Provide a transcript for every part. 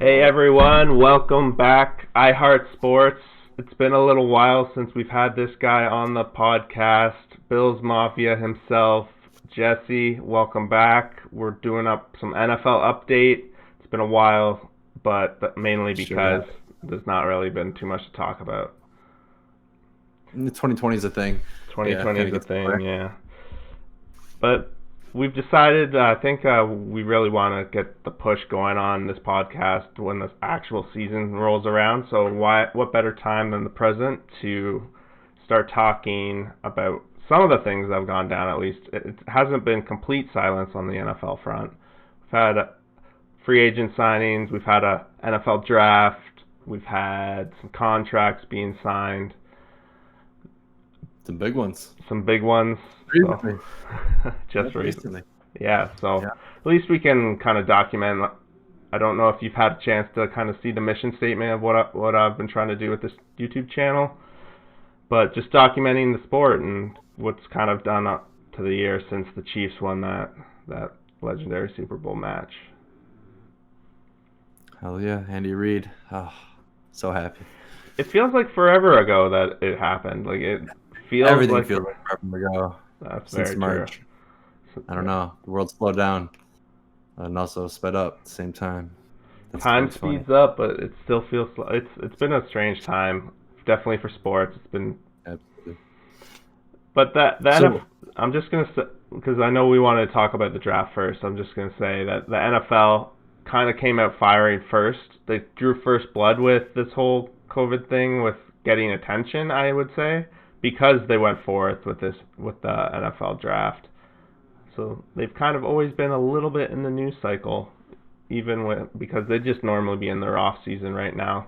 Hey everyone, welcome back. I Heart Sports. It's been a little while since we've had this guy on the podcast, Bills Mafia himself. Jesse, welcome back. We're doing up some NFL update. It's been a while, but mainly because there's not really been too much to talk about. 2020 is a thing. 2020 is a thing, yeah. But we've decided, I think we really want to get the push going on this podcast when the actual season rolls around. So what better time than the present to start talking about some of the things that have gone down, at least. It hasn't been complete silence on the NFL front. We've had free agent signings. We've had a NFL draft. We've had some contracts being signed. Some big ones. Recently. Just recently. Yeah, so at least we can kind of document. I don't know if you've had a chance to kind of see the mission statement of what I've been trying to do with this YouTube channel, but just documenting the sport and what's kind of done up to the year since the Chiefs won that legendary Super Bowl match. Hell yeah, Andy Reid. Oh, so happy. It feels like forever ago that it happened. Like everything feels like forever ago. That's since very March. True. I don't know. The world slowed down and also sped up at the same time. Time speeds up, but it still feels it's been a strange time. Definitely for sports, it's been. Absolutely. But I'm just gonna say, because I know we want to talk about the draft first. I'm just gonna say that the NFL kind of came out firing first. They drew first blood with this whole COVID thing, with getting attention, I would say, because they went forth with the NFL draft. So they've kind of always been a little bit in the news cycle, because they just normally be in their off season right now.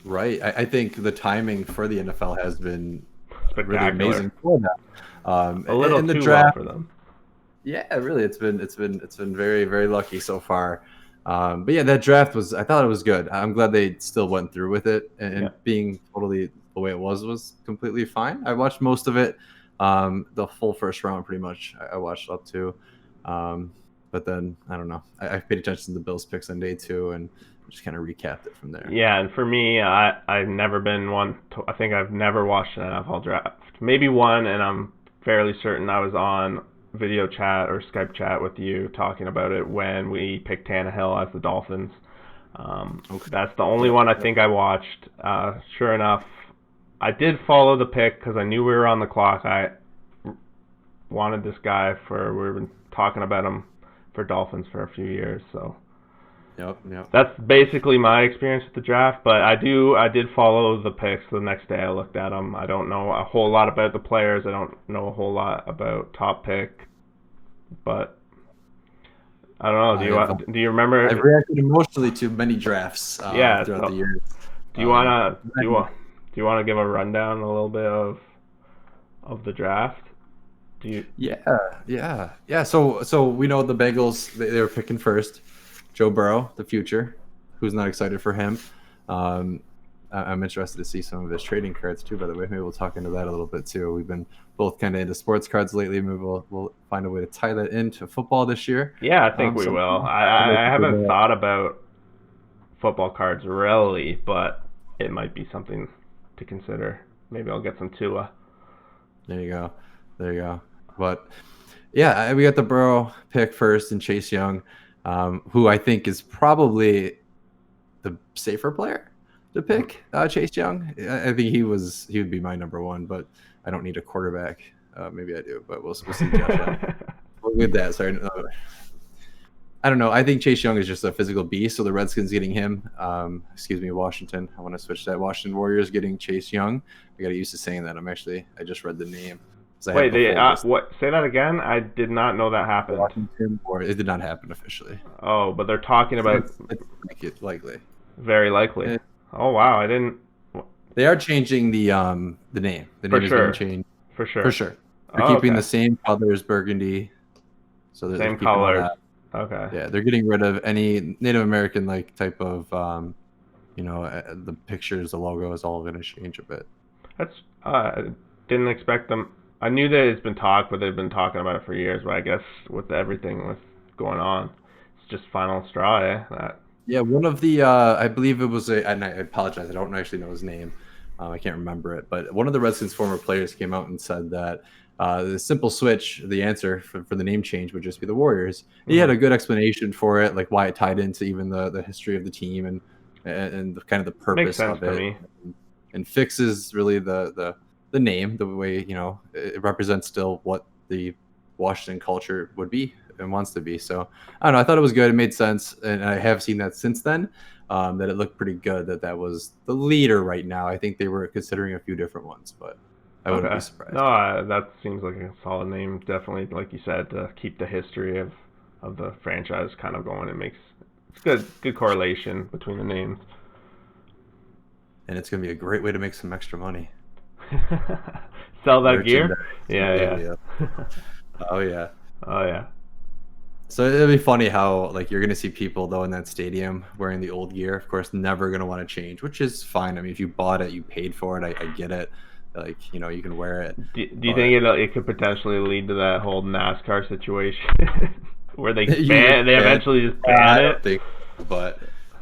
Right. I think the timing for the NFL has been spectacular. Really amazing for them. A little too draft, well for them. Yeah, really, it's been very, very lucky so far. But yeah, that draft I thought it was good. I'm glad they still went through with it, and being totally the way it was completely fine. I watched most of it, the full first round pretty much. I watched up to, but then I don't know. I paid attention to the Bills picks on day 2 and just kind of recapped it from there. Yeah, and for me, I've never been one. I think I've never watched an NFL draft. Maybe one, and I'm fairly certain I was on video chat or Skype chat with you talking about it when we picked Tannehill as the Dolphins. Okay. That's the only one I think I watched. Sure enough, I did follow the pick because I knew we were on the clock. I wanted this guy we've been talking about him for Dolphins for a few years, so. Yep. That's basically my experience with the draft, but I did follow the picks the next day I looked at them. I don't know a whole lot about the players. I don't know a whole lot about top pick, but I don't know. Do you remember? I've reacted emotionally to many drafts throughout the years. Do you want to give a rundown a little bit of the draft? Yeah. So we know the Bengals, they were picking first. Joe Burrow, the future. Who's not excited for him? I'm interested to see some of his trading cards too, by the way. Maybe we'll talk into that a little bit too. We've been both kind of into sports cards lately. Maybe we'll find a way to tie that into football this year. Yeah, I think we will. I haven't thought about football cards really, but it might be something to consider. Maybe I'll get some Tua. There you go. But yeah, we got the Burrow pick first and Chase Young. Who I think is probably the safer player to pick, Chase Young. I think he would be my number one, but I don't need a quarterback. Maybe I do, but we'll see. We'll get that. Sorry. I don't know. I think Chase Young is just a physical beast, so the Redskins getting him. Washington. I want to switch that. Washington Warriors getting Chase Young. I got used to saying that. I just read the name. Wait, what? Say that again? I did not know that happened. Washington, or it did not happen officially. Oh, but they're talking about it's likely. Very likely. Oh wow, I didn't. They are changing the name. The name is going to change. For sure. They're keeping the same colors, burgundy. So same colors. Okay. Yeah, they're getting rid of any Native American type of the pictures, the logo is all going to change a bit. That's didn't expect them. I knew that it's been talked, but they've been talking about it for years. But I guess with everything going on, it's just final straw, Yeah, one of the I believe it was and I apologize, I don't actually know his name. I can't remember it, but one of the Redskins former players came out and said that the simple switch, the answer for the name change would just be the Warriors. He had Hmm. a good explanation for it, like why it tied into even the history of the team and the, kind of the Makes purpose sense of to it, me. and fixes really the name, the way it represents still what the Washington culture would be and wants to be. So I don't know. I thought it was good. It made sense, and I have seen that since then. That it looked pretty good. That was the leader right now. I think they were considering a few different ones, but I wouldn't be Okay. No, surprised. that seems like a solid name. Definitely, like you said, to keep the history of the franchise kind of going. It's good correlation between the names. And it's going to be a great way to make some extra money. Sell that gear? Merchandise. Yeah, Yeah. yeah. Oh yeah. Oh yeah. So it'll be funny how like you're gonna see people though in that stadium wearing the old gear. Of course, never gonna want to change, which is fine. I mean, if you bought it, you paid for it. I get it. Like you can wear it, Do you think but it could potentially lead to that whole NASCAR situation where you they can. eventually just ban I it? don't think, but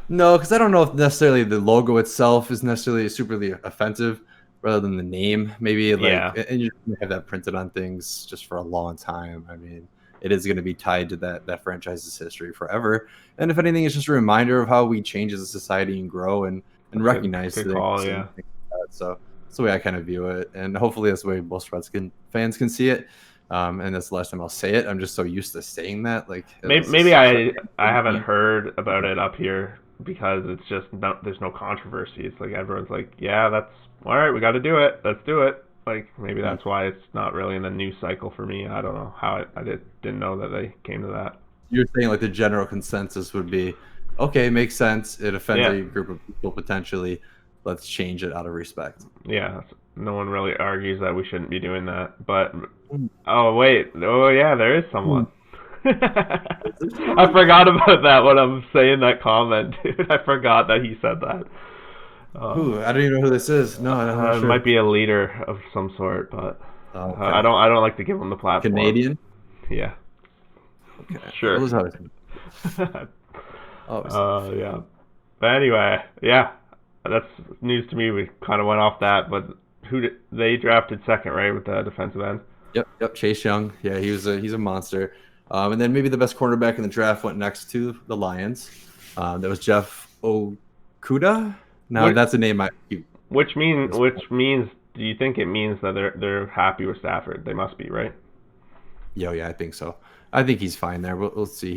no, because I don't know if necessarily the logo itself is necessarily superly offensive, rather than the name. Maybe like, Yeah, and you have that printed on things just for a long time. I mean, it is going to be tied to that franchise's history forever. And if anything, it's just a reminder of how we change as a society and grow and that's recognize good call. things and Yeah, things like that. So that's the way I kind of view it, and hopefully that's the way most Redskin fans can see it. And that's the last time I'll say it. I'm just so used to saying that. Like it's maybe just such I haven't a heard about it up here because it's just there's no controversy. It's like everyone's like, yeah, that's all right. We got to do it. Let's do it. Like maybe Mm. that's why it's not really in the news cycle for me. I don't know how I didn't know that they came to that. You're saying like the general consensus would be, okay, makes sense. It offends Yeah, a group of people potentially. Let's change it out of respect. yeah. No one really argues that we shouldn't be doing that. But Mm. oh wait, oh yeah, there is Mm. someone. Is there I someone? forgot about that when I'm saying that comment, dude. I forgot that he said that. Who? I don't even know who this is. No, I'm not It might sure. be a leader of some sort, but Oh, okay. I don't like to give him the platform. Canadian? Yeah, Okay. Well, sure. those always, always. Yeah. But anyway, yeah, that's news to me. We kind of went off that, but they drafted second, right, with the defensive end? Yep. Chase Young. Yeah, he's a monster. And then maybe the best cornerback in the draft went next to the Lions. That was Jeff Okuda. Now Which that's a name I which means do you think it means that they're happy with Stafford? They must be, right? Yeah, I think so. I think he's fine there. We'll see.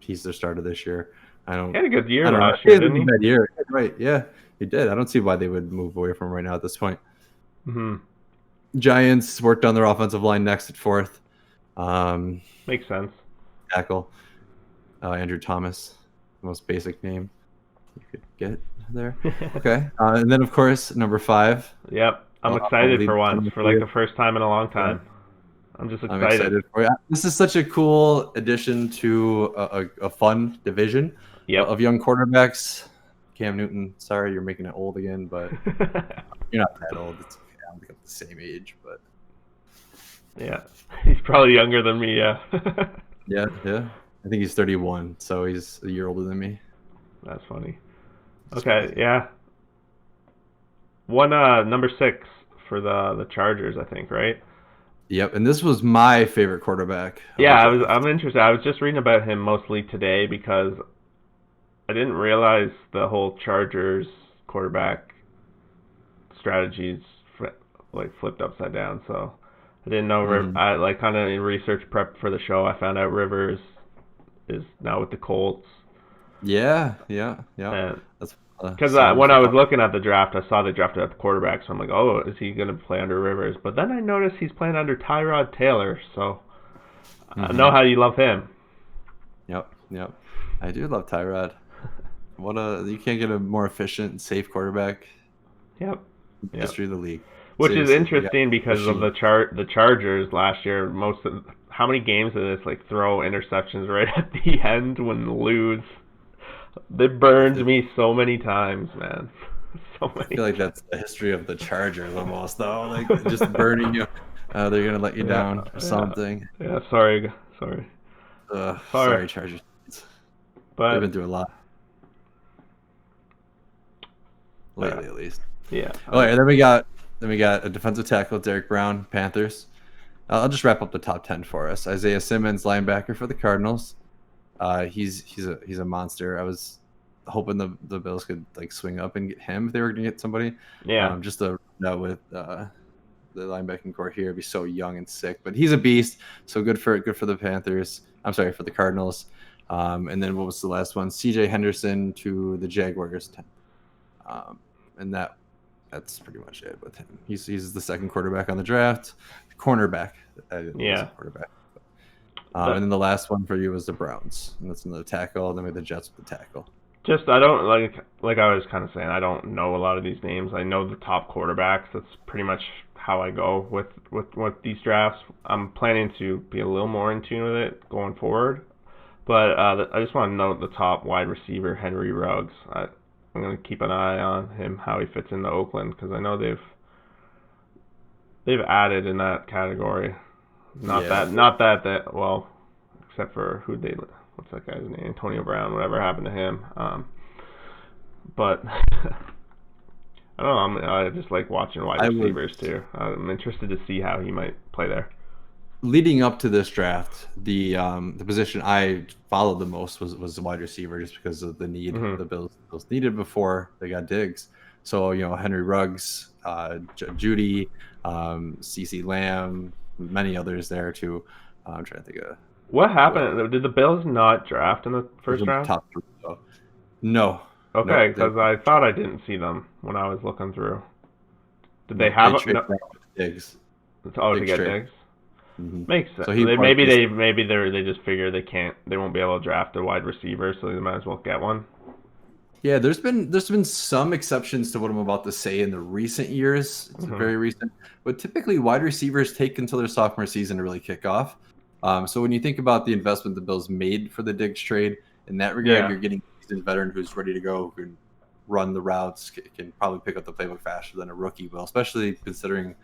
He's their starter this year. He had a good I year don't know. last He year, had a didn't he? bad year. Right. Yeah, he did. I don't see why they would move away from him right now at this point. Hmm. Giants worked on their offensive line next at fourth. Um, Makes sense. Tackle Andrew Thomas, the most basic name you could get there. Okay. And then of course number 5. Yep. I'm I'll excited lead for once, the for like here. the first time in a long Yeah, time. I'm just I'm excited. excited for you. This is such a cool addition to a fun division Yep. of young quarterbacks. Cam Newton, sorry you're making it old again, but you're not that old. It's okay. I don't think I'm the same age, but Yeah. He's probably younger than me, yeah. yeah. I think he's 31, so he's a year older than me. That's funny. It's Okay, crazy. yeah. One number 6 for the Chargers, I think, right? Yep, and this was my favorite quarterback of Yeah, the draft. I'm interested. I was just reading about him mostly today because I didn't realize the whole Chargers quarterback strategies like flipped upside down. So I didn't know. Hmm. I like kind of in research prep for the show. I found out Rivers is now with the Colts, Yeah. and That's because when I was significant. looking at the draft, I saw they drafted at the quarterback, so I'm like, oh, is he gonna play under Rivers? But then I noticed he's playing under Tyrod Taylor, so I know Hmm. how you love him. Yep. I do love Tyrod. You can't get a more efficient and safe quarterback Yep, in the yep. history of the league. Which is Seriously, you got interesting because of machine. the Chargers last year. How many games did this like throw interceptions right at the end when they lose? They burned It, me so many times, man. So I many. feel like that's the history of the Chargers almost, though. Like just burning you. They're gonna let you Yeah, down or yeah, something. yeah. Sorry, sorry. Sorry, Sorry. Chargers. They've been But through a lot. lately at least. Yeah. Oh, and then we got a defensive tackle, Derek Brown, Panthers. I'll just wrap up the top 10 for us. Isaiah Simmons, linebacker for the Cardinals. He's a monster. I was hoping the Bills could like swing up and get him if they were going to get somebody. Yeah. Just to know with the linebacking core here, be so young and sick, but he's a beast. So good for the Panthers. I'm sorry, for the Cardinals. And then what was the last one? C.J. Henderson to the Jaguars. And that's pretty much it with him. He's the second quarterback on the draft, cornerback. Quarterback. And then the last one for you was the Browns, and that's another tackle. And then we had the Jets with the tackle. Just I don't like I was kind of saying, I don't know a lot of these names. I know the top quarterbacks. That's pretty much how I go with these drafts. I'm planning to be a little more in tune with it going forward. But I just want to note the top wide receiver, Henry Ruggs. I'm going to keep an eye on him, how he fits into Oakland, because I know they've added in that category. Not that well, except for what's that guy's name? Antonio Brown. Whatever happened to him? But I don't know. I just like watching wide receivers too. I'm interested to see how he might play there. Leading up to this draft, the position I followed the most was the wide receiver, just because of the need the Bills needed before they got Diggs. So Henry Ruggs, Judy, CeCe Lamb, many others there too. I'm trying to think of what happened. Did the Bills not draft in the first round? Top 3, so. No. Okay, because I thought I didn't see them when I was looking through. Did they have Diggs? To get Diggs. Mm-hmm. Makes sense. So maybe they just figure they won't be able to draft a wide receiver, so they might as well get one. Yeah, there's been some exceptions to what I'm about to say in the recent years. It's very recent, but typically wide receivers take until their sophomore season to really kick off. So when you think about the investment the Bills made for the Diggs trade, in that regard, you're getting a seasoned veteran who's ready to go, who can run the routes, can probably pick up the playbook faster than a rookie will, especially considering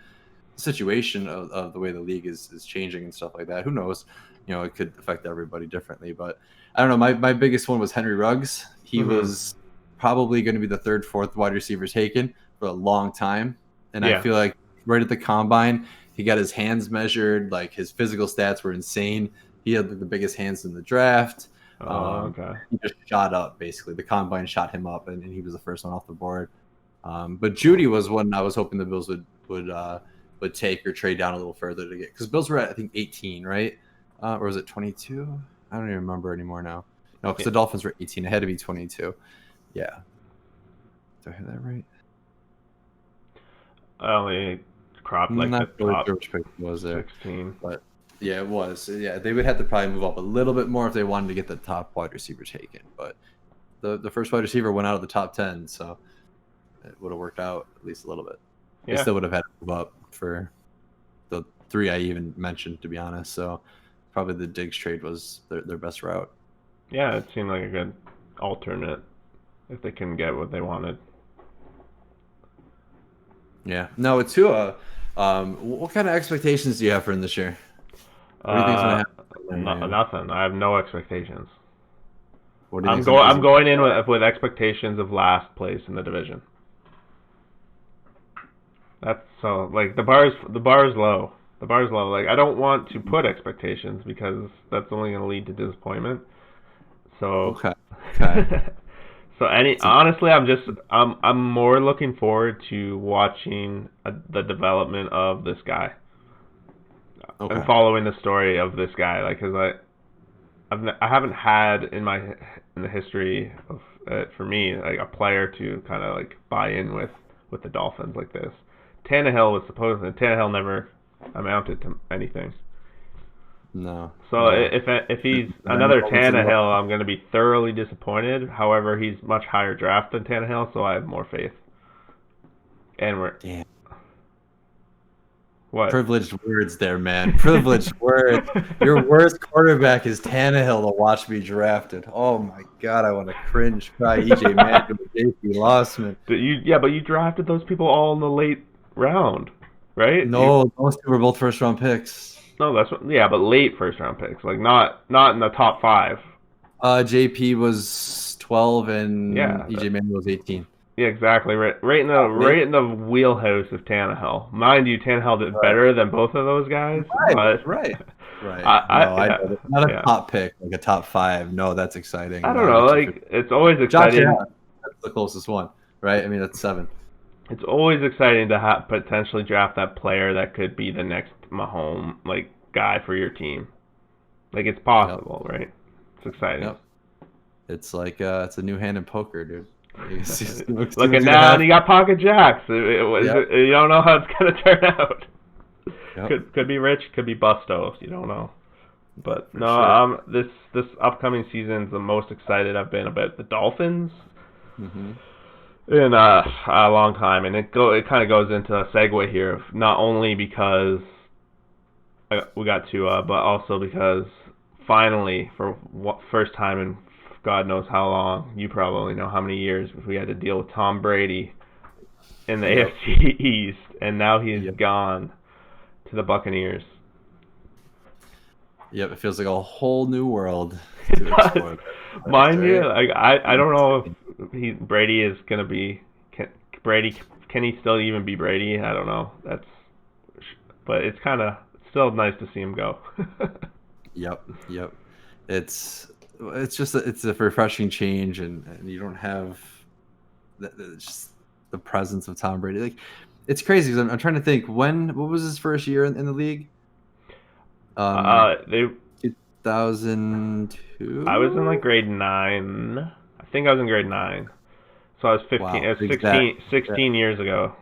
situation of the way the league is changing and stuff like that. Who knows? It could affect everybody differently, but I don't know. My biggest one was Henry Ruggs. He was probably going to be the third, fourth wide receiver taken for a long time, and I feel like right at the combine he got his hands measured. Like, his physical stats were insane. He had the biggest hands in the draft. He just shot up, basically. The combine shot him up, and he was the first one off the board. But Judy was one I was hoping the Bills would take or trade down a little further to get, because Bills were at, I think, 18, right? Or was it 22? I don't even remember anymore now. No, because the Dolphins were 18. It had to be 22. Yeah. Did I hear that right? I only cropped like the top which pick was there. 16. But yeah, it was. Yeah, they would have to probably move up a little bit more if they wanted to get the top wide receiver taken. But the first wide receiver went out of the top 10, so it would have worked out at least a little bit. They still would have had to move up for the 3 I even mentioned, to be honest. So probably the Diggs trade was their best route. Yeah, it seemed like a good alternate if they couldn't get what they wanted. Yeah. No, Tua, what kind of expectations do you have for him this year? What do you think's going to happen? Nothing. I have no expectations. What do you I'm going in with expectations of last place in the division. That's so, like, the bar is low. The bar is low. Like, I don't want to put expectations because that's only going to lead to disappointment. So okay. So honestly, I'm more looking forward to watching the development of this guy and following the story of this guy. Like, because I haven't had in the history of for me, like, a player to kind of like buy in with the Dolphins like this. Tannehill never amounted to anything. No. So if he's another Tannehill, I'm going to be thoroughly disappointed. However, he's much higher draft than Tannehill, so I have more faith. And damn. What? Privileged words there, man. Privileged words. Your worst quarterback is Tannehill to watch me drafted. Oh my God, I want to cringe. Cry EJ Manuel, JP Lossman. But you drafted those people all in the late round, right? No, those two were both first round picks. No, but late first round picks, like not in the top 5. JP was 12 and EJ Manuel was 18. Yeah, exactly. Right in the wheelhouse of Tannehill. Mind you, Tannehill did Right. better than both of those guys, but Right. No, I know. Not a yeah. top pick, like a top 5. No, that's exciting. I don't Not know. a 250. Like it's always Josh exciting. Allen, that's the closest one, right? I mean, that's 7. It's always exciting to potentially draft that player that could be the next Mahomes like guy for your team. Like it's Yep. possible, right? It's exciting. Yep. It's like it's a new hand in poker, dude. You see what's Looking gonna now, and happen. you got Pocket Jacks. Yep. You don't know how it's gonna turn out. Yep. Could be rich, could be busto. You don't know. But For no, sure. this upcoming season's the most excited I've been about the Dolphins Mm-hmm. in a long time, and it kind of goes into a segue here, of not only because we got Tua, but also because finally, for first time in God knows how long, you probably know how many years, we had to deal with Tom Brady in the Yep. AFC East, and now he's Yep. gone to the Buccaneers. Yep. It feels like a whole new world It to does. explore. Mind you, Right? like I don't know if Brady is gonna be Brady. Can he still even be Brady? I don't know. But it's kind of still nice to see him go. Yep. Yep. It's just it's a refreshing change, and you don't have just the presence of Tom Brady. Like it's crazy because I'm trying to think what was his first year in the league? They 2002. I was in like grade 9. I think I was in grade 9. So I was 15. Wow, It was 16 years ago.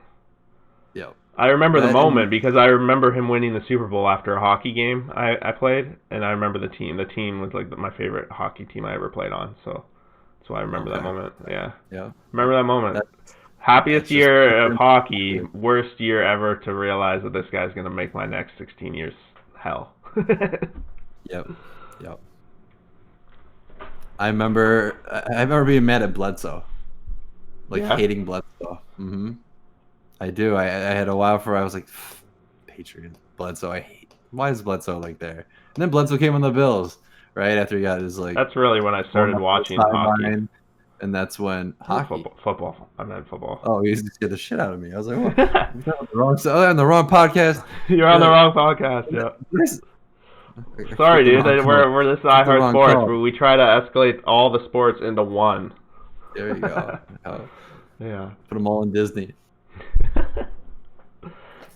Yep. I remember the That- moment because I remember him winning the Super Bowl after a hockey game I played, and I remember the team. The team was like my favorite hockey team I ever played on, so that's why I remember that Okay. moment. Yeah. Yeah. Remember that moment. That's Happiest just- year of hockey, worst year ever to realize that this guy's going to make my next 16 years hell. Yep. Yep. I remember being mad at Bledsoe, like Yeah. hating Bledsoe. Mm-hmm. I do. I had a while where I was like, Patriots, Bledsoe. I hate. Why is Bledsoe like there? And then Bledsoe came on the Bills right after he got his like. That's really when I started watching hockey. And that's when hockey. Football. I meant football. Oh, he used to scare the shit out of me. I was like, "What? I'm on the wrong podcast." You're on the wrong podcast. Yeah. Sorry, dude. We're this iHeart Sports where we try to escalate all the sports into one. There you go. Yeah. Put them all in Disney.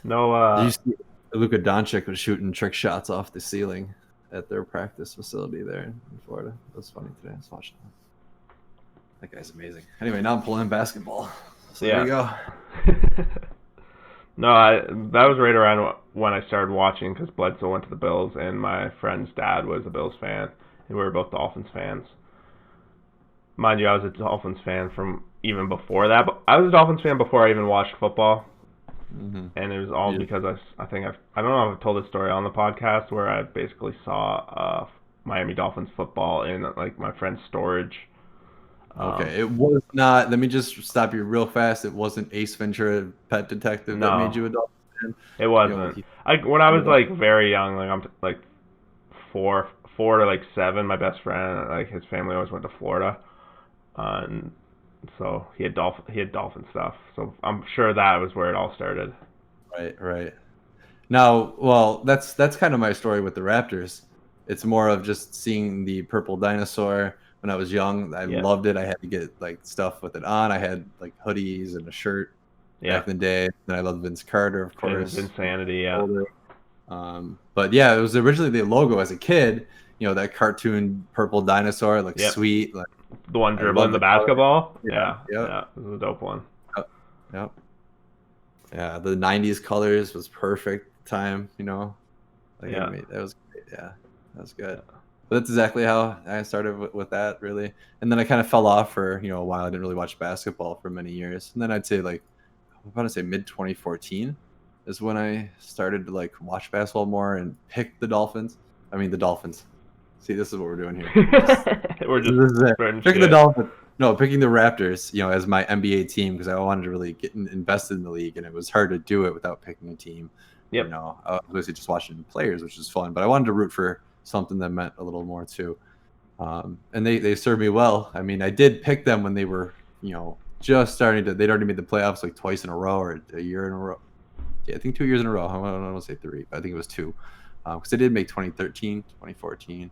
No. Did you see Luka Doncic was shooting trick shots off the ceiling at their practice facility there in Florida? It was funny today. I was watching that. That guy's amazing. Anyway, now I'm playing basketball. So there you go. No, that was right around when I started watching because Bledsoe went to the Bills, and my friend's dad was a Bills fan, and we were both Dolphins fans. Mind you, I was a Dolphins fan from even before that. But I was a Dolphins fan before I even watched football, and it was all because I don't know if I've told this story on the podcast where I basically saw Miami Dolphins football in like my friend's storage. Okay, it was not. Let me just stop you real fast. It wasn't Ace Ventura, Pet Detective, that made you a Dolphins fan. It wasn't. When I was like very young, like I'm like 4 to like 7. My best friend, like his family always went to Florida, and so he had dolphin stuff. So I'm sure that was where it all started. Right. Now, well, that's kind of my story with the Raptors. It's more of just seeing the purple dinosaur. When I was young, I loved it. I had to get like stuff with it on. I had like hoodies and a shirt back in the day. Then I loved Vince Carter, of course. Insanity, yeah. But yeah, it was originally the logo as a kid. You know, that cartoon purple dinosaur, like sweet, like the one dribbling the basketball. Yeah, it was a dope one. Yep. Yeah, the '90s colors was perfect time. You know, like that was great. Yeah, that was good. But that's exactly how I started with that, really. And then I kind of fell off for a while. I didn't really watch basketball for many years. And then I'd say mid 2014 is when I started to like watch basketball more and pick the Dolphins. I mean the Dolphins. See, this is what we're doing here. We're just picking the Dolphins. No, picking the Raptors. As my NBA team because I wanted to really get invested in the league, and it was hard to do it without picking a team. Yep. I was basically just watching players, which was fun. But I wanted to root for something that meant a little more too, and they served me well. I mean, I did pick them when they were just starting to. They'd already made the playoffs like twice in a row or a year in a row. Yeah, I think 2 years in a row. I don't want to say 3, but I think it was 2. Because they did make 2013, 2014.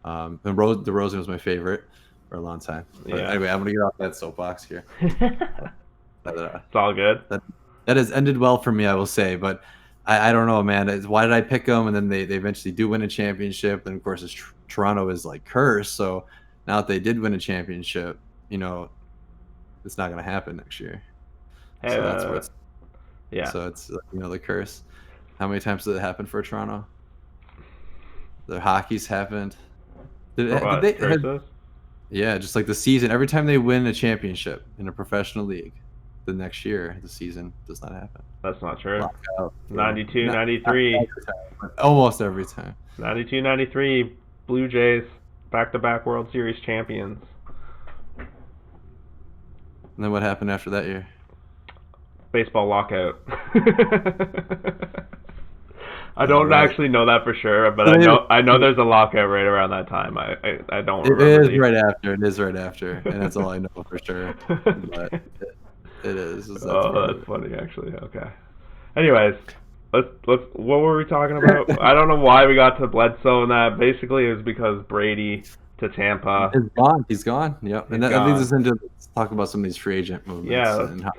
And DeRozan was my favorite for a long time. But anyway, I'm gonna get off that soapbox here. It's all good. That has ended well for me, I will say. But I don't know, man. Why did I pick them? And then they eventually do win a championship. And of course, Toronto is like cursed. So now that they did win a championship, it's not gonna happen next year. So that's what's. Yeah. So it's the curse. How many times did it happen for Toronto? The hockey's happened. Did they? Yeah, just like the season. Every time they win a championship in a professional league, the next year the season does not happen. That's not true. Lockout. 92, 93. Almost every time. 92, 93. Blue Jays back-to-back World Series champions. And then what happened after that year? Baseball lockout. I don't actually know that for sure, but I know there's a lockout right around that time. I don't remember. It is right after. It is right after, and that's all I know for sure. But it is. That's funny actually. Okay. Anyways, let's. What were we talking about? I don't know why we got to Bledsoe and that. Basically, it was because Brady to Tampa. He's gone. He's gone. Yep. And that leads us into talk about some of these free agent movements. Yeah. And how,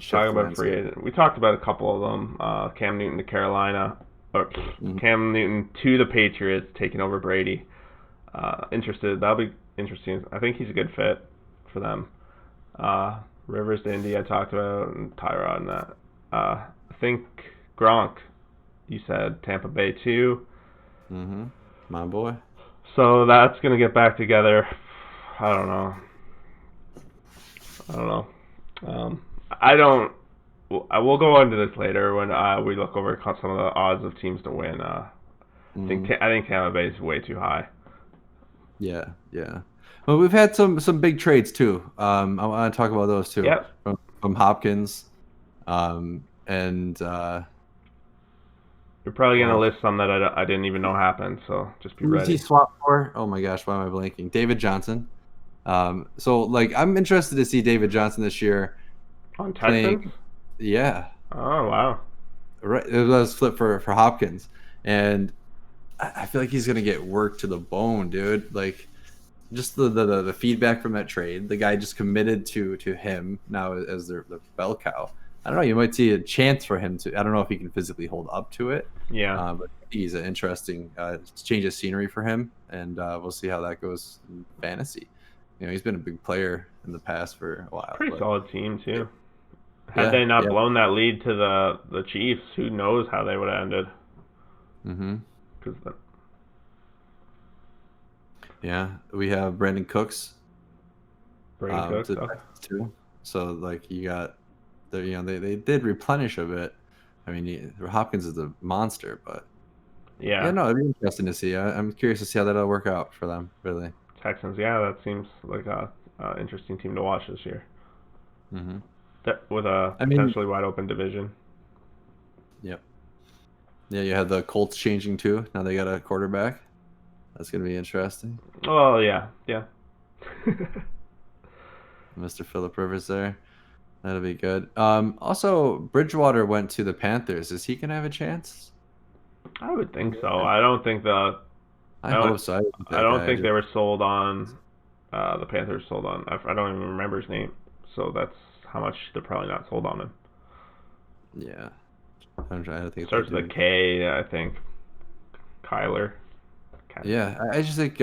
talk about free agent. We talked about a couple of them. Cam Newton to Carolina. Or Cam Newton to the Patriots, taking over Brady. That'll be interesting. I think he's a good fit for them. Rivers to Indy, I talked about, and Tyrod and that. I think Gronk, you said Tampa Bay too. My boy. So that's gonna get back together. I don't know. I will go into this later when we look over some of the odds of teams to win. I think Tampa Bay is way too high. Yeah. Well, we've had some big trades too. I want to talk about those too. Yep. From Hopkins, and you're probably gonna list some that I didn't even know happened. So just be ready. Who's he swapped for? Oh my gosh, why am I blanking? David Johnson. So like I'm interested to see David Johnson this year. On Texans? Yeah. Oh wow. Right, it was flip for Hopkins, and I feel like he's gonna get worked to the bone, dude. Like, just the feedback from that trade, the guy just committed to him now as their bell cow. I don't know. You might see a chance for him to. I don't know if he can physically hold up to it. Yeah. But he's an interesting change of scenery for him, and we'll see how that goes in fantasy. He's been a big player in the past for a while. Pretty solid team too. Had they not blown that lead to the Chiefs, who knows how they would have ended. Yeah, we have Brandon Cooks. Cooks too. So like you got, they did replenish a bit. I mean, Hopkins is a monster, but yeah, no, it'd be interesting to see. I'm curious to see how that'll work out for them. Really, Texans, yeah, that seems like a interesting team to watch this year. With a potentially wide open division. Yep. Yeah, you had the Colts changing too. Now they got a quarterback. That's gonna be interesting. Oh yeah. Mr. Phillip Rivers there. That'll be good. Also, Bridgewater went to the Panthers. Is he gonna have a chance? I would think so. I don't think I hope so. I don't think they were sold on. The Panthers sold on. I don't even remember his name. So that's how much they're probably not sold on him. Yeah. I'm trying to think. Starts with a K, I think. Kyler. Yeah, I just think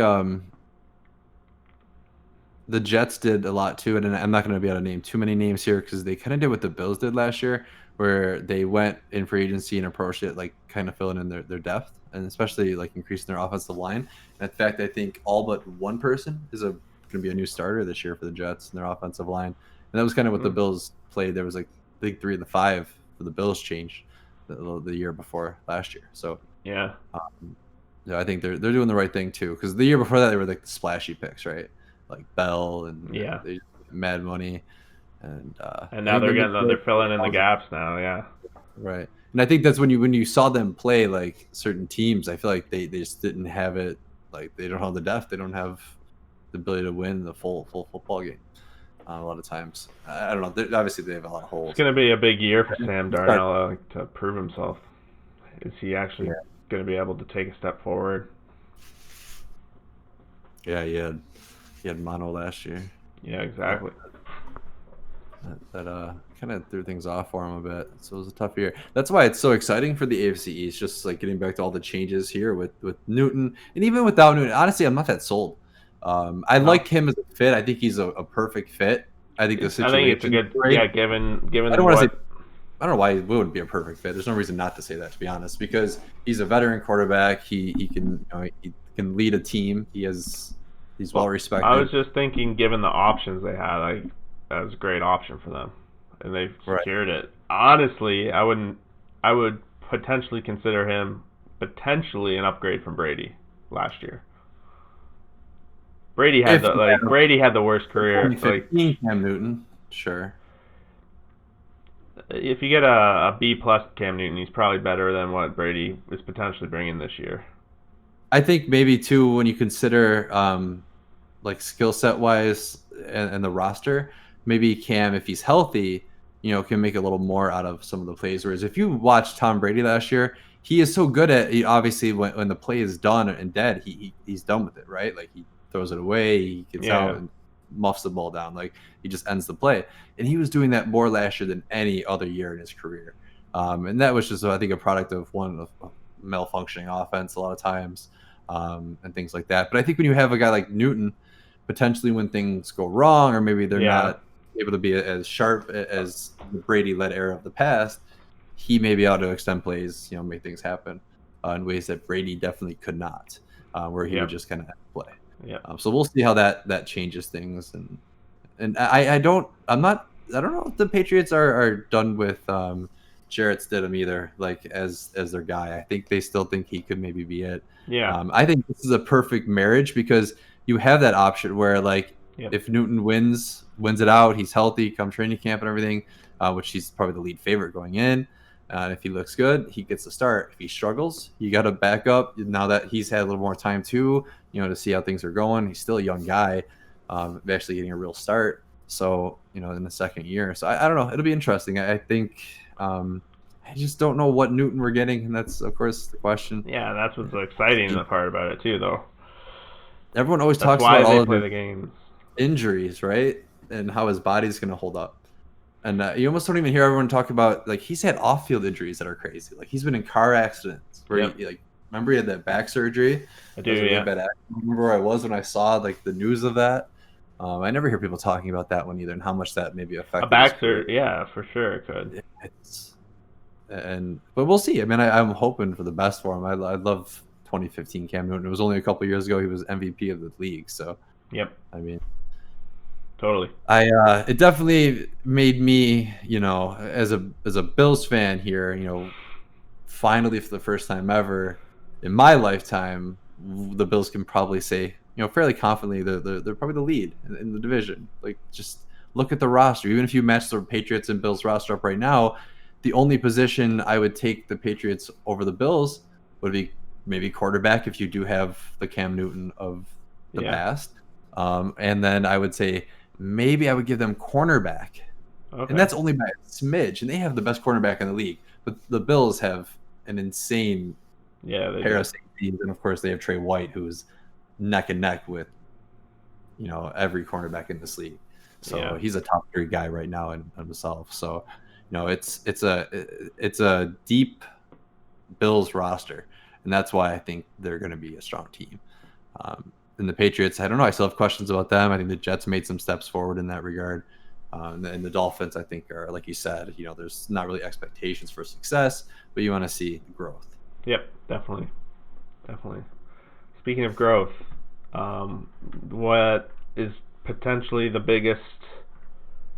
the Jets did a lot too, and I'm not going to be able to name too many names here because they kind of did what the Bills did last year, where they went in free agency and approached it like kind of filling in their depth, and especially like increasing their offensive line. And in fact, I think all but one person is going to be a new starter this year for the Jets in their offensive line. And that was kind of what the Bills played. There was like I think 3 of the 5 for the Bills changed the year before last year. So yeah, I think they're doing the right thing too. Because the year before that they were like the splashy picks, right? Like Bell and they mad money, and now they're filling in the gaps now. Yeah, right. And I think that's when you saw them play like certain teams. I feel like they just didn't have it. Like they don't have the depth. They don't have the ability to win the full football game. a lot of times. I don't know. Obviously, they have a lot of It's holes. going to be a big year for Sam Start. Darnold to prove himself. Is he actually Yeah, going to be able to take a step forward? yeah, he had mono last year. Yeah, So exactly. that kind of threw things off for him a bit. So it was a tough year. That's why it's so exciting for the AFC East. Just like getting back to all the changes here with Newton, and even without Newton. Honestly, I'm not that sold. I No, like him as a fit. I think he's a perfect fit. I think the I think it's a situation's good, great. I don't given want to say. what, I don't know why he wouldn't be a perfect fit. There's no reason not to say that, to be honest, because he's a veteran quarterback. He can he can lead a team. He's well well, I respected. was just thinking, given the options they had, like that was a great option for them, and they've Right. secured it. Honestly, I would potentially consider him potentially an upgrade from Brady last year. If you had Brady had the worst a career. Like 2015 Cam Newton, sure. if you get a B plus Cam Newton, he's probably better than what Brady is potentially bringing this year. I think maybe too when you consider like skill set wise and the roster, maybe Cam, if he's healthy, can make a little more out of some of the plays. Whereas if you watch Tom Brady last year, he is so good at obviously when the play is done and dead, he's done with it, right? Like he throws it away, he gets out Yeah, and muffs the ball down, like he just ends the play. And he was doing that more last year than any other year in his career. And that was just I think a product of one of malfunctioning offense a lot of times, and things like that. But I think when you have a guy like Newton, potentially when things go wrong, or maybe they're yeah, not able to be as sharp as the Brady-led era of the past, he may be able to extend plays, make things happen in ways that Brady definitely could not, where he would yep, just kind of play. yep. So we'll see how that changes things, and I don't know if the Patriots are done with Jarrett Stidham either, like as their guy. I think they still think he could maybe be it. Yeah. I think this is a perfect marriage because you have that option where like Yep. if Newton wins it out, he's healthy come training camp and everything, which he's probably the lead favorite going in. And if he looks good, he gets the start. If he struggles, you got to back up. Now that he's had a little more time too, to see how things are going. He's still a young guy, actually getting a real start. So in the second year, so I don't know. It'll be interesting. I think I just don't know what Newton we're getting, and that's of course the question. Yeah, that's what's exciting the part about it too, though. Everyone always That's talks why about all they of play his the games. injuries, right? And how his body's going to hold up. And you almost don't even hear everyone talk about like he's had off-field injuries that are crazy. Like he's been in car accidents where Yep. he like remember he had that back surgery. I That was a do, really yeah. bad accident. I remember where I was when I saw like the news of that. I never hear people talking about that one either, and how much that maybe A affected his career. back yeah, for sure it could. It's but we'll see. I mean, I'm hoping for the best for him. I love 2015 Cam Newton. It was only a couple years ago he was MVP of the league. So Yep, I mean, totally. it definitely made me, as a Bills fan here, finally for the first time ever in my lifetime, the Bills can probably say, fairly confidently they're probably the lead in the division. Like just look at the roster. Even if you match the Patriots and Bills roster up right now, the only position I would take the Patriots over the Bills would be maybe quarterback if you do have the Cam Newton of the Yeah. past. And then I would say maybe I would give them cornerback. Okay. And that's only by a smidge. And they have the best cornerback in the league. But the Bills have an insane Yeah, they pair do. of safeties. And of course, they have Trey White, who is neck and neck with, every cornerback in this league. So Yeah. he's a top 3 guy right now in himself. So, it's a deep Bills roster. And that's why I think they're going to be a strong team. And the Patriots, I don't know. I still have questions about them. I think the Jets made some steps forward in that regard. And the Dolphins, I think, are, like you said, there's not really expectations for success, but you want to see growth. Yep, definitely. Definitely. Speaking of growth, what is potentially the biggest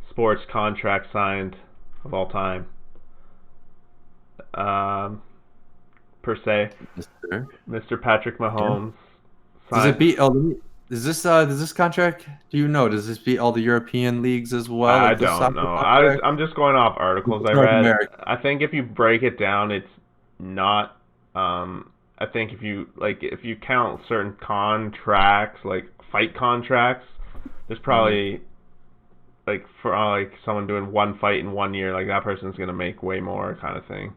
sports contract signed of all time? Per se, Mister. Mr. Patrick Mahomes Does it signed. beat? Oh, does this contract? Do you know? Does this beat all the European leagues as well? I Like the don't soccer know. contract? I'm just going off articles I It's North read. America. I think if you break it down, it's not. I think if you count certain contracts like fight contracts, there's probably like for like someone doing one fight in 1 year, like that person's gonna make way more kind of thing.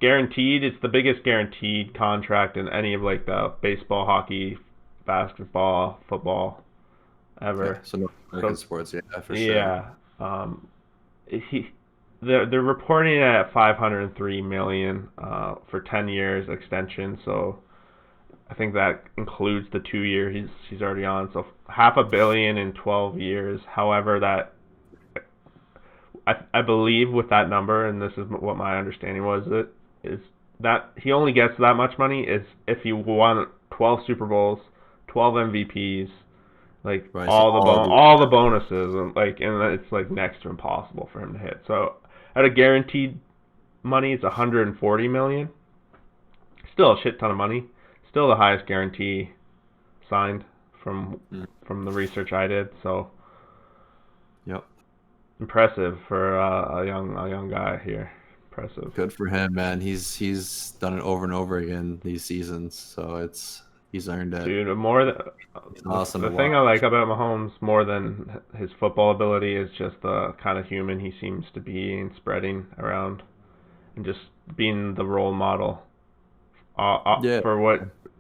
Guaranteed, it's the biggest guaranteed contract in any of like the baseball, hockey, basketball, football Okay, ever. so North American So sports, yeah, for sure. yeah, he they're reporting it at 503 million for 10 years extension. So I think that includes the 2 year he's already on. So half a billion in 12 years. However, that I believe with that number, and this is what my understanding was, it is that he only gets that much money is if he won 12 Super Bowls, 12 MVPs, like Right, so all the all the bonuses, and it's like next to impossible for him to hit. So at a guaranteed money, it's 140 million. Still a shit ton of money. Still the highest guarantee signed from Mm, from the research I did. So yep. impressive for a young guy here. Impressive. Good for him, man. He's done it over and over again these seasons, so he's earned it. Dude, more than He's awesome to the thing I watch. like about Mahomes more than his football ability is just the kind of human he seems to be and spreading around and just being the role model Yeah, for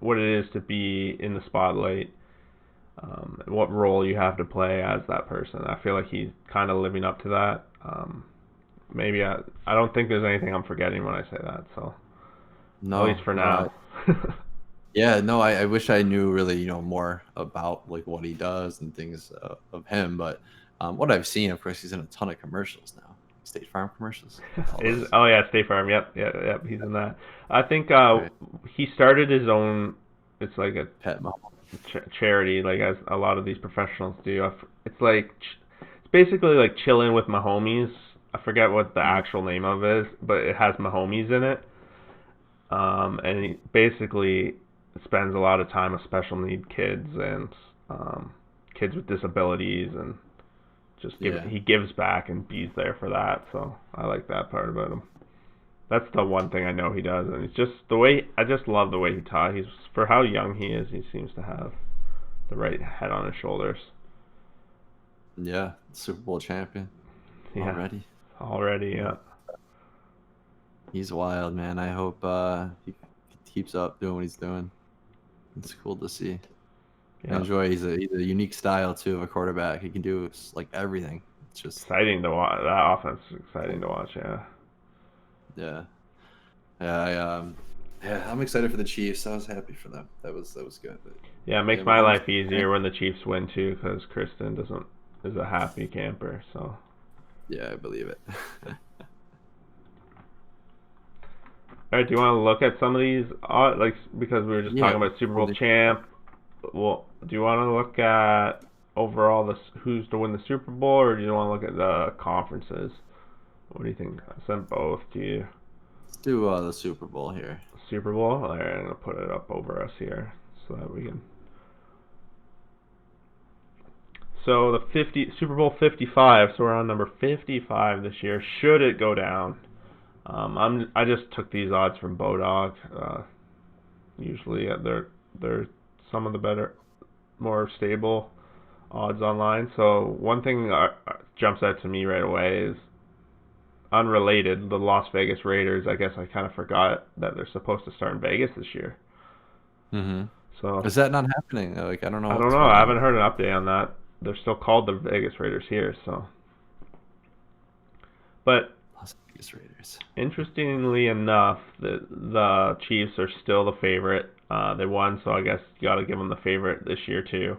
what it is to be in the spotlight. What role you have to play as that person. I feel like he's kind of living up to that. Maybe I don't think there's anything I'm forgetting when I say that. So at least no, for no, now. yeah, no. I wish I knew really, more about like what he does and things of him. But what I've seen, of course, he's in a ton of commercials now, State Farm commercials, all Is those. oh yeah, State Farm. Yep, yep. He's in that. I think Right, he started his own. It's like a Pet Mom. charity, like as a lot of these professionals do. It's like it's basically like chilling with my homies. I forget what the Mm, actual name of it is, but it has my homies in it. And he basically spends a lot of time with special need kids and kids with disabilities, and yeah, he gives back and he's there for that. So I like that part about him. That's the one thing I know he does, and it's just the way I just love the way he taught. He's for how young he is. He seems to have the right head on his shoulders. yeah. Super Bowl champion Yeah, already. already. Yeah, Yeah, he's wild, man. I hope he keeps up doing what he's doing. It's cool to see. I yeah. enjoy. He's a unique style too of a quarterback. He can do like everything. It's just Exciting to watch. That offense is exciting to watch. Yeah. yeah, yeah. Yeah, I'm excited for the Chiefs. I was happy for them. That was good. But Yeah, it yeah, makes my Mahomes. life easier when the Chiefs win too, because Kristen doesn't is a happy camper. So, Yeah, I believe it. all right, do you want to look at some of these? Like because we were just Yeah. talking about Super Well, Bowl champ. Well, do you want to look at overall who's to win the Super Bowl, or do you want to look at the conferences? What do you think? I sent both to you. let's do the Super Bowl here. Super Bowl. All right, I'm gonna put it up over us here so that we can. So the 50 Super Bowl 55. So we're on number 55 this year. Should it go down? I just took these odds from Bodog. Usually they're some of the better, more stable odds online. So one thing jumps out to me right away is unrelated. The Las Vegas Raiders. I guess I kind of forgot that they're supposed to start in Vegas this year. Is So that not happening? Like, I don't know I don't what's know. going I on. haven't heard an update on that. They're still called the Vegas Raiders here. So, but Las Vegas Raiders. interestingly enough, the Chiefs are still the favorite. They won, so I guess you got to give them the favorite this year too.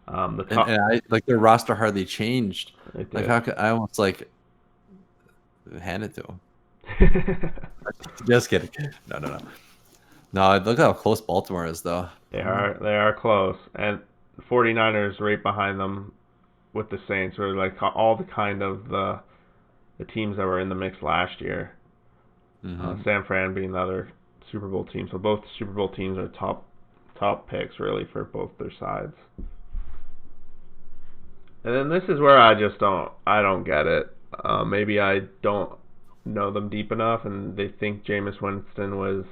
The And top I like their roster hardly changed. they Like, did. how could I almost like hand it to them? Just kidding. No, no, no. No, look how close Baltimore is, though. They are close, and 49ers right behind them with the Saints are like all the kind of the teams that were in the mix last year. Mm-hmm. San Fran being the other Super Bowl team. So both Super Bowl teams are top picks really for both their sides. And then this is where I don't get it. Maybe I don't know them deep enough, and they think Jameis Winston was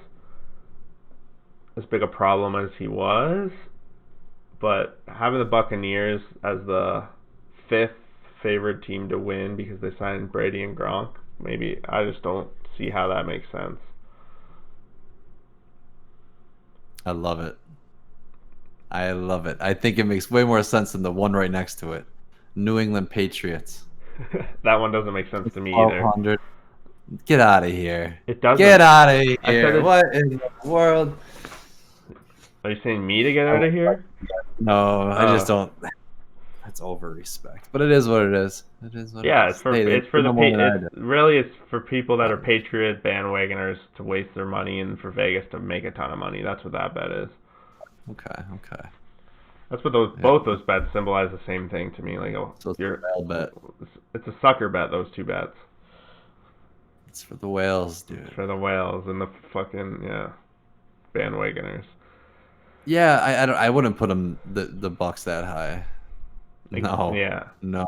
as big a problem as he was. But having the Buccaneers as the fifth favored team to win because they signed Brady and Gronk. Maybe I just don't see how that makes sense. I love it. I love it. I think it makes way more sense than the one right next to it. New England Patriots. That one doesn't make sense to me either. 1,200. Get out of here. It doesn't. Get out of I said here. it. What in the world? Are you saying me to get out of here? No, I just don't. That's over respect. But it is what it is. It is what Yeah, it it's is. for Hey, it's for the no more than I it's did. really it's for people that are Patriot bandwagoners to waste their money, and for Vegas to make a ton of money. That's what that bet is. Okay, okay. That's what both those bets symbolize the same thing to me. Like, So it's a whale bet. It's a sucker bet. Those two bets. It's for the whales, dude. It's for the whales and the fucking bandwagoners. Yeah, I wouldn't put them the Bucks that high. No. Yeah. No.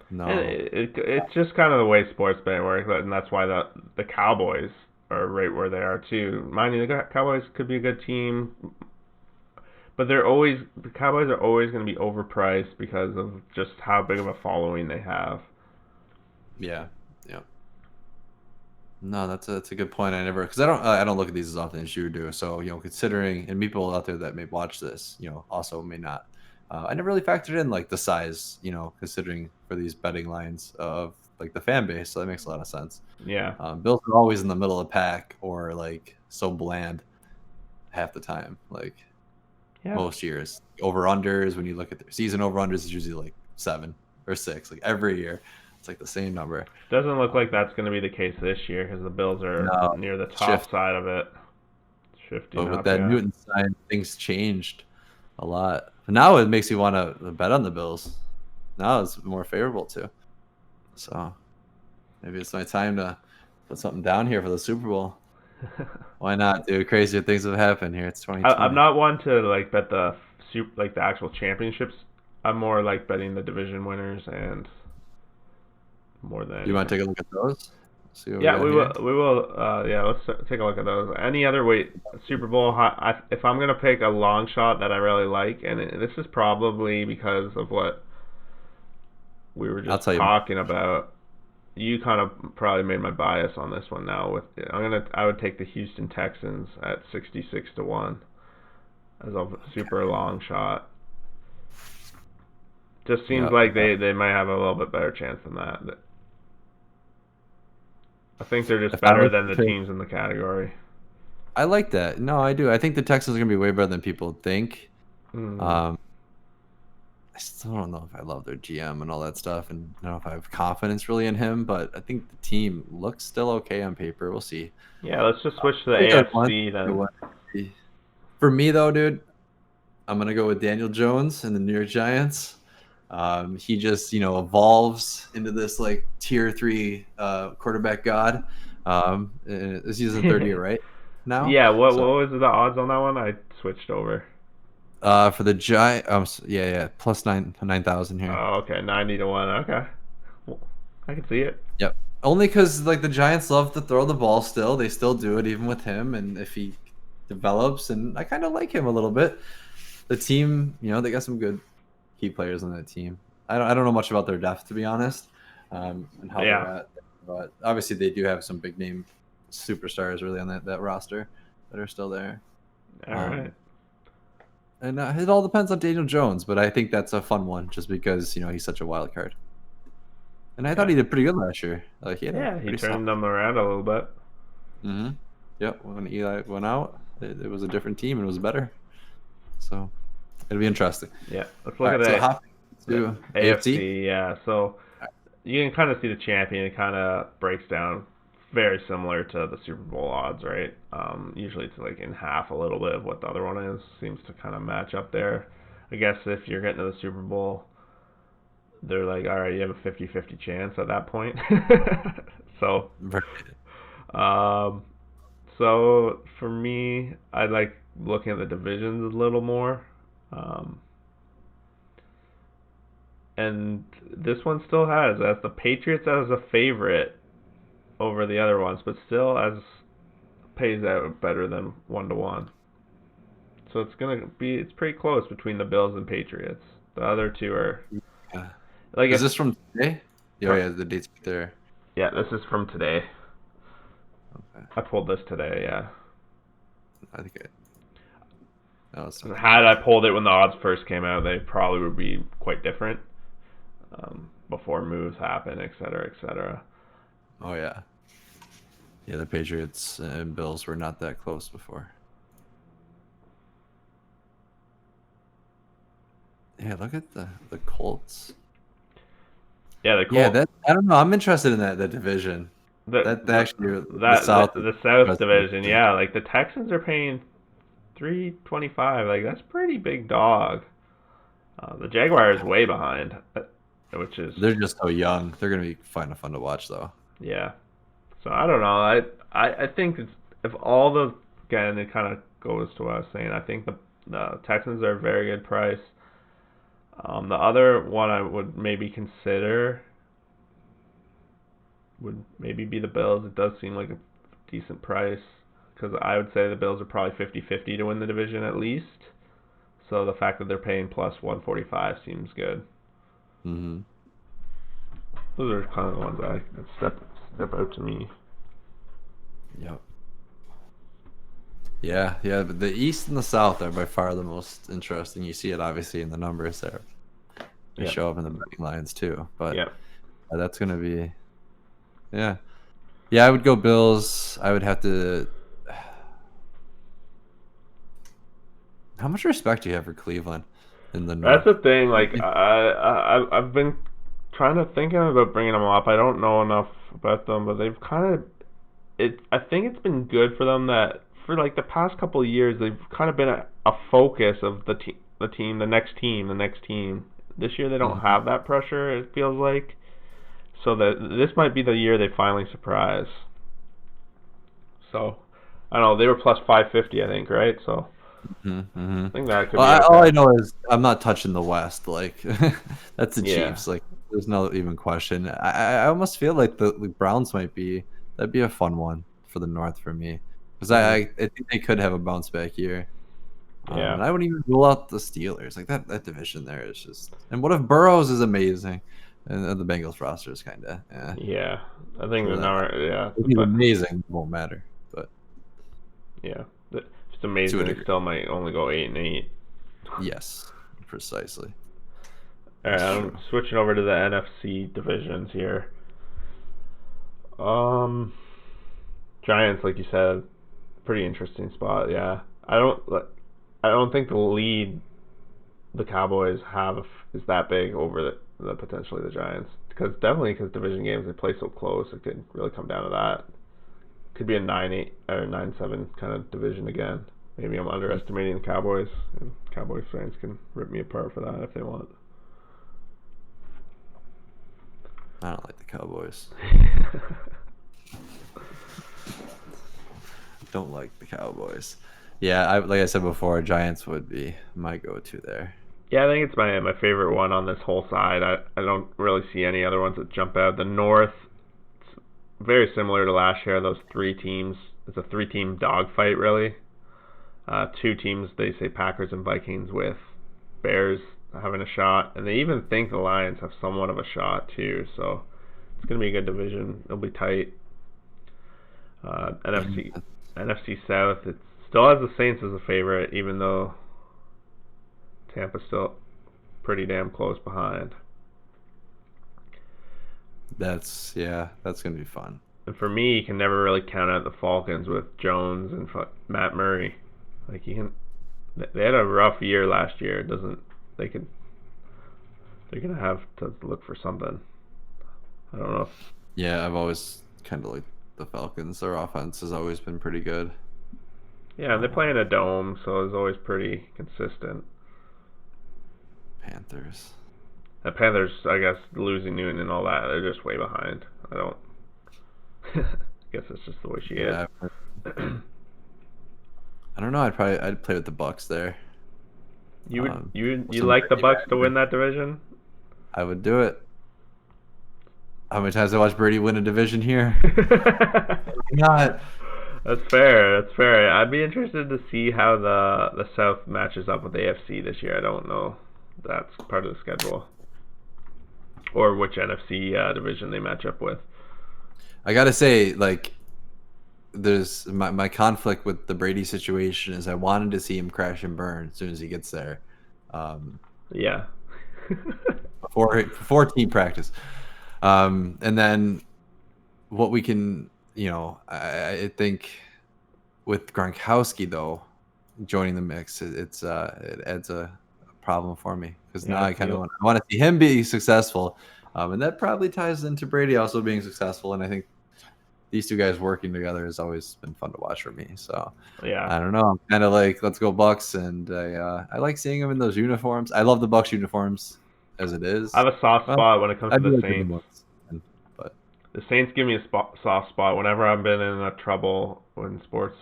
It's just kind of the way sports betting works, and that's why the Cowboys are right where they are too. Mind you, the Cowboys could be a good team, but the Cowboys are always going to be overpriced because of just how big of a following they have. Yeah. Yeah. No, that's a good point. Because I don't look at these as often as you do. So considering, and people out there that may watch this, also may not. I never really factored in like the size, considering for these betting lines of like the fan base. So that makes a lot of sense. Yeah. Bills are always in the middle of the pack or like so bland half the time. Like most years, over unders. When you look at their season over unders, it's usually like 7 or 6. Like every year, it's like the same number. Doesn't look like that's going to be the case this year because the Bills are near the top side of it. Shifting but with up, that Newton sign, things changed a lot. But now it makes you want to bet on the Bills. Now it's more favorable too. So maybe it's my time to put something down here for the Super Bowl. Why not, dude? Crazier things have happened here. It's 2020. I'm not one to like bet the the actual championships. I'm more like betting the division winners and more than. You want to take a look at those? See what we will. We will. Let's take a look at those. Any other Super Bowl? If I'm gonna pick a long shot that I really like, and this is probably because of what we were just talking about. You kind of probably made my bias on this one now. I would take the Houston Texans at 66-1 as a super long shot. Just seems like they might have a little bit better chance than that. I think they're just better than the teams in the category. I like that. No, I do. I think the Texans are going to be way better than people think. I still don't know if I love their GM and all that stuff, and I don't know if I have confidence really in him, but I think the team looks still okay on paper. We'll see. Yeah, let's just switch to the AFC then. For me, though, dude, I'm going to go with Daniel Jones and the New York Giants. He just, evolves into this like tier 3 quarterback god. This is the third year, right? Now? Yeah. What was the odds on that one? I switched over. For the Giant, plus 9,000 here. Oh, okay, 90-1. Okay, well, I can see it. Yep. Only because like the Giants love to throw the ball still. They still do it even with him, and if he develops, and I kind of like him a little bit. The team, they got some good key players on that team. I don't know much about their depth, to be honest, and how they're at. But obviously they do have some big name superstars really on that roster that are still there. All right. And it all depends on Daniel Jones, but I think that's a fun one just because he's such a wild card. And I thought he did pretty good last year. Like he turned them around a little bit. Mm-hmm. Yep. When Eli went out, it was a different team and it was better. So it'll be interesting. Yeah. Let's look at the AFC. Yeah. So you can kind of see the champion. It kind of breaks down very similar to the Super Bowl odds, right? Usually it's like in half a little bit of what the other one is. Seems to kind of match up there. I guess if you're getting to the Super Bowl, they're like, all right, you have a 50-50 chance at that point. So for me, I like looking at the divisions a little more. And this one still has the Patriots as a favorite over the other ones, but still pays out better than 1-1. So it's pretty close between the Bills and Patriots. The other two are Like Is this from today? Oh yeah, the date's right there. Yeah, this is from today. Okay. I pulled this today. Yeah. I think it's not Had I pulled it when the odds first came out, they probably would be quite different. Before moves happen, et cetera, et cetera. Oh yeah. Yeah, the Patriots and Bills were not that close before. Yeah, look at the Colts. Yeah, the Colts. Yeah, that I don't know. I'm interested in that division. The South. The South division. Yeah, like the Texans are paying $3.25. Like that's pretty big dog. The Jaguars way behind, which is they're just so young. They're gonna be fun to watch though. Yeah. So I don't know. I think if all the again it kind of goes to what I was saying. I think the Texans are a very good price. The other one I would maybe consider would maybe be the Bills. It does seem like a decent price because I would say the Bills are probably 50-50 to win the division at least. So the fact that they're paying plus 145 seems good. Mm-hmm. Those are kind of the ones that step out to me. Yep. Yeah, but the East and the South are by far the most interesting. You see it obviously in the numbers there. They show up in the betting lines too. But that's gonna be yeah. I would go Bills. I would have to. How much respect do you have for Cleveland in the North? That's the thing. Like I've been trying to thinking about bringing them up. I don't know enough about them, but they've kind of I think it's been good for them that for like the past couple of years they've kind of been a focus of the next team. This year they don't have that pressure. It feels like so that this might be the year they finally surprise. So I don't know. They were plus 550, I think, right? So. I think that could be okay. All I know is I'm not touching the West. Like that's the Chiefs. Like there's no even question. I almost feel like the Browns that'd be a fun one for the North for me because I think they could have a bounce back year. And I wouldn't even rule out the Steelers. Like that division there is just. And what if Burrows is amazing, and the Bengals roster is kind of yeah. I think the number it's amazing. It won't matter, but yeah. It's amazing they still might only go 8-8. Yes, precisely. All right, I'm switching over to the NFC divisions here. Giants, like you said, pretty interesting spot. Yeah, I don't think the lead the Cowboys have is that big over the potentially the Giants because division games they play so close it could really come down to that. Could be a 9-8 or 9-7 kind of division again. Maybe I'm underestimating the Cowboys, and Cowboys fans can rip me apart for that if they want. I don't like the Cowboys. Don't like the Cowboys. Yeah, like I said before, Giants would be my go-to there. Yeah, I think it's my favorite one on this whole side. I don't really see any other ones that jump out. The North, it's very similar to last year. Those three teams, it's a three-team dogfight, really. Two teams, they say Packers and Vikings, with Bears having a shot, and they even think the Lions have somewhat of a shot too. So it's going to be a good division. It'll be tight. NFC South, it still has the Saints as a favorite, even though Tampa's still pretty damn close behind. That's going to be fun. And for me, you can never really count out the Falcons with Jones and Matt Murray. Like they had a rough year last year. They're gonna have to look for something. I don't know. Yeah, I've always kind of liked the Falcons. Their offense has always been pretty good. Yeah, they play in a dome, so it's always pretty consistent. Panthers. The Panthers, I guess, losing Newton and all that, they're just way behind. I don't. I guess it's just the way she is. I don't know. I'd play with the Bucks there. You like the Bucks to win that division? I would do it. How many times I watched Brady win a division here? Not. That's fair. I'd be interested to see how the South matches up with the AFC this year. I don't know. That's part of the schedule. or which NFC division they match up with. I gotta say, like, there's my conflict with the Brady situation is I wanted to see him crash and burn as soon as he gets there, Yeah. before team practice, and then what we can, I think with Gronkowski though joining the mix, it adds a problem for me because now Yeah. I kind of want to see him be successful, and that probably ties into Brady also being successful, and I think these two guys working together has always been fun to watch for me. So Yeah. I don't know. I'm kind of like, let's go Bucks, and I like seeing them in those uniforms. I love the Bucks uniforms as it is. I have a soft Well, spot when it comes I to do the like the new Saints. ones, but The Saints give me a soft spot whenever I've been in a trouble in sports,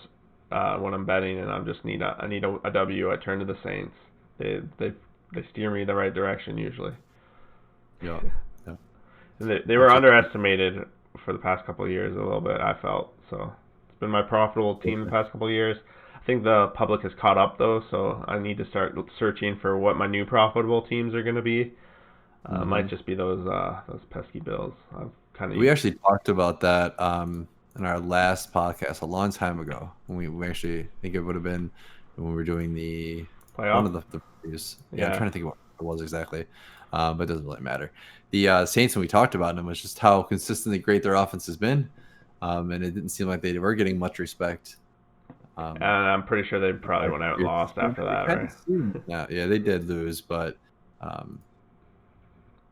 when I'm betting and I need a W. I turn to the Saints. They steer me the right direction usually. yeah, yeah. They were underestimated for the past couple of years a little bit, I felt. So it's been my profitable team the past couple of years. I think the public has caught up though, so I need to start searching for what my new profitable teams are going to be. Might just be those pesky Bills. I've kind of We actually talked about that in our last podcast a long time ago. When we actually, I think it would have been when we were doing one playoff. of the previews. Yeah, I'm Yeah. trying to think of what it was exactly, but it doesn't really matter. The Saints, when we talked about them, was just how consistently great their offense has been, and it didn't seem like they were getting much respect. And I'm pretty sure they probably went out and lost after that, right? Yeah, they did lose, but um,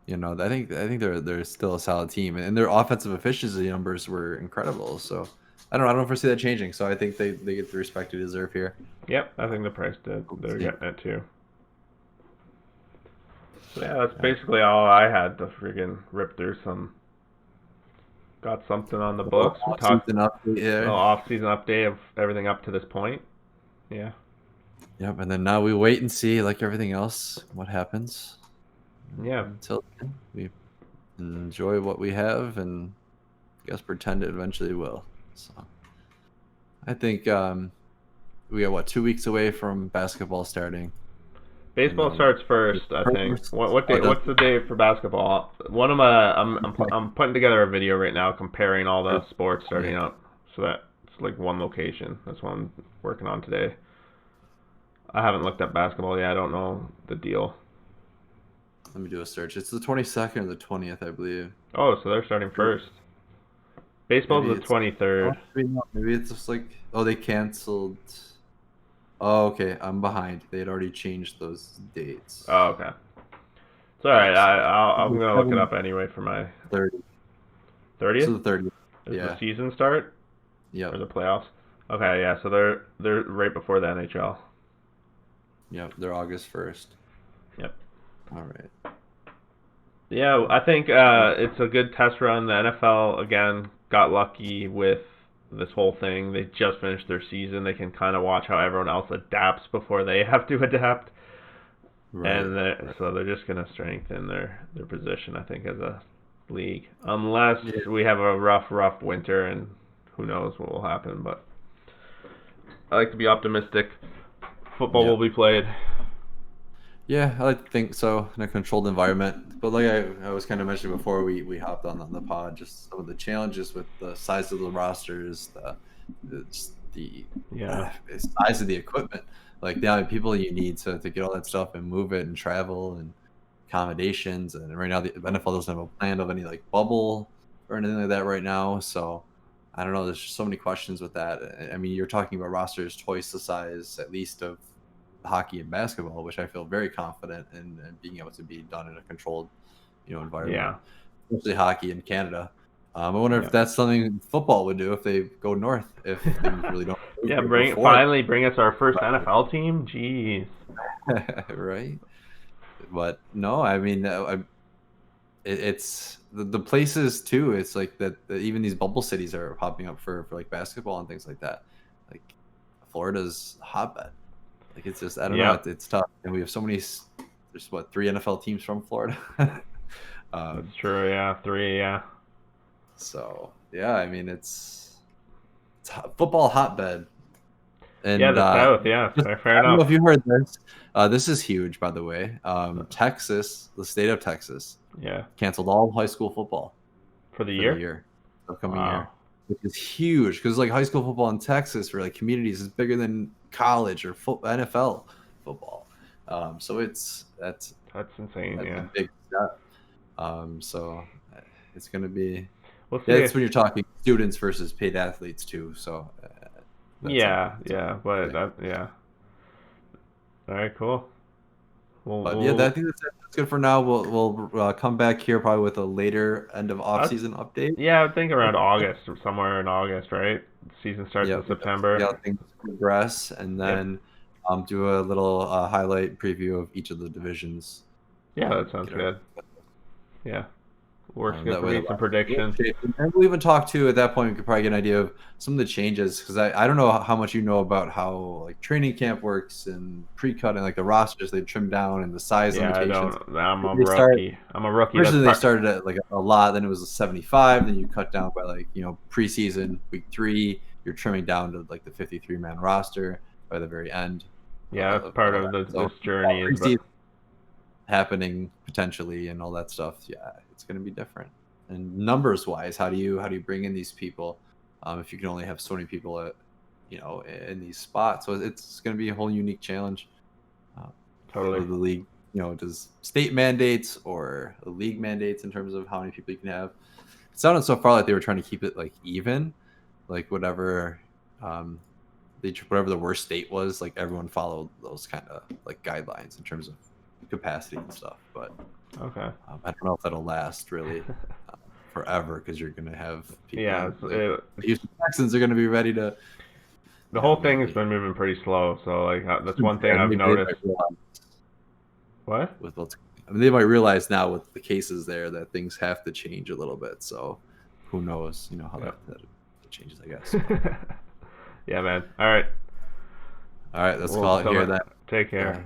I think they're still a solid team, and their offensive efficiency numbers were incredible. So I don't foresee that changing. So I think they get the respect they deserve here. Yep, I think the price did. They're getting it too. So yeah, that's basically all I had to friggin' rip through some. Got something on the books. We talked a little off-season update of everything up to this point. Yeah. Yep, and then now we wait and see, like everything else, what happens. Yeah. Until then, we enjoy what we have, and I guess pretend it eventually will. So I think we got 2 weeks away from basketball starting. Baseball starts first, I think. What day? What's the day for basketball? One of my I'm putting together a video right now comparing all the sports starting up, so that it's like one location. That's what I'm working on today. I haven't looked at basketball yet. I don't know the deal. Let me do a search. It's the 22nd or the 20th, I believe. Oh, so they're starting first. Baseball's the 23rd. Maybe it's just like, they canceled. Oh, okay. I'm behind. They had already changed those dates. Oh, okay. It's all right. I'm gonna look it up anyway for my 30th. 30th. So the 30th. Is the season start? Yeah. Or the playoffs? Okay, yeah. So they're right before the NHL. Yep, they're August 1st. Yep. All right. Yeah, I think it's a good test run. The NFL again got lucky with this whole thing. They just finished their season. They can kind of watch how everyone else adapts before they have to adapt. Right. And so they're just going to strengthen their position, I think, as a league. Unless we have a rough winter, and who knows what will happen. But I like to be optimistic. Football will be played. Yeah, I like to think so, in a controlled environment. But like I was kind of mentioning before we hopped on the pod, just some of the challenges with the size of the rosters, the size of the equipment, like the amount of people you need to get all that stuff and move it and travel and accommodations. And right now the NFL doesn't have a plan of any like bubble or anything like that right now. So I don't know. There's just so many questions with that. I mean, you're talking about rosters twice the size, at least, of hockey and basketball, which I feel very confident in being able to be done in a controlled, environment. Yeah. Especially hockey in Canada. I wonder if that's something football would do if they go north. If things really don't. Finally bring us our first NFL team. Jeez. Right. But no, I mean, it's the places too. It's like that even these bubble cities are popping up for like basketball and things like that. Like Florida's a hotbed. Like it's just, I don't know, it's tough. And we have so many, there's 3 NFL teams from Florida. That's true, yeah, 3, yeah. So, yeah, I mean, it's football hotbed. And, the South, yeah, fair enough. I don't know if you heard this. This is huge, by the way. Texas, the state of Texas, Yeah. Canceled all high school football For the for the year? year, upcoming Wow. year, which is huge because like high school football in Texas for like communities is bigger than college or NFL football. So That's insane, that's a yeah. big step. So it's going to be, We'll see. that's when you're talking students versus paid athletes too. So that's Yeah, something to yeah, but think. yeah. All right, cool. But yeah, I think that's good for now. We'll come back here probably with a later end of off I, season update. yeah, I think around August or somewhere in August, right? Season starts in Yep, see September. how things progress, and Yep. then do a little highlight preview of each of the divisions. Yeah, that sounds Get our good. Yeah, works good that for way the me. Some roster will predictions. shape. And we'll even talk to at that point. We could probably get an idea of some of the changes because I don't know how much you know about how like training camp works and pre-cut and like the rosters they trim down and the size Yeah, I limitations. don't. I'm a They start rookie. I'm a rookie. That's Originally they part. started at like a lot, then it was a 75, then you cut down by like preseason week 3, you're trimming down to like the 53-man roster by the very end Yeah, that's of part all of that. this So journey. Is preseason happening potentially and all that stuff, yeah, it's going to be different. And numbers wise, how do you bring in these people if you can only have so many people at in these spots? So it's going to be a whole unique challenge. totally. Will the league, does state mandates or the league mandates in terms of how many people you can have? It sounded so far like they were trying to keep it like even, like whatever, whatever the worst state was, like everyone followed those kind of like guidelines in terms of capacity and stuff. But Okay. I don't know if that'll last really forever because you're going to have people Yeah, in like the Houston Texans are going to be ready to, the whole thing has maybe. been moving pretty slow. So like that's one thing Yeah, I've maybe they noticed. might realize What? with what's, I mean, they might realize now with the cases there that things have to change a little bit. So who knows, how Yep. that changes, I guess. But, Yeah, man. All right. all right, let's Well, call it till here then, then. take care.